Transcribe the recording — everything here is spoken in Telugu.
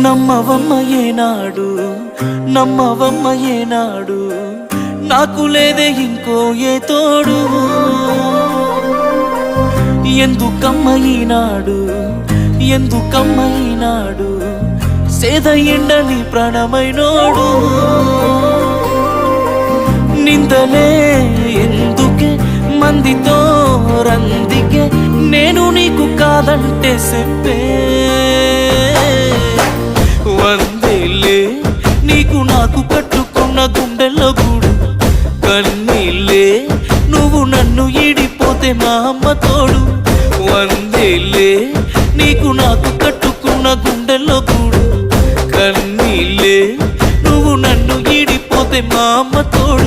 నమ్మవమ్మ ఏనాడు నమ్మవమ్మ ఏనాడు నాకు లేదే ఇంకో ఏ తోడు ఎందుకమ్మ ఈనాడు ఎందుకమ్మ ఈనాడు సేద ఎండని ప్రాణమైనోడు నిందలే ఎందుకే మందితో రందికే నేను నీకు కాదంటే చెప్పే వందేలే నీకు నాకు కట్టుకున్న గుండెల్లో గూడు కన్నీళ్ళే నువ్వు నన్ను ఈడిపోతే మా అమ్మ తోడు వందేలే నీకు నాకు కట్టుకున్న గుండెల్లో గూడు కన్నీళ్ళే నువ్వు నన్ను ఈడిపోతే మా అమ్మ తోడు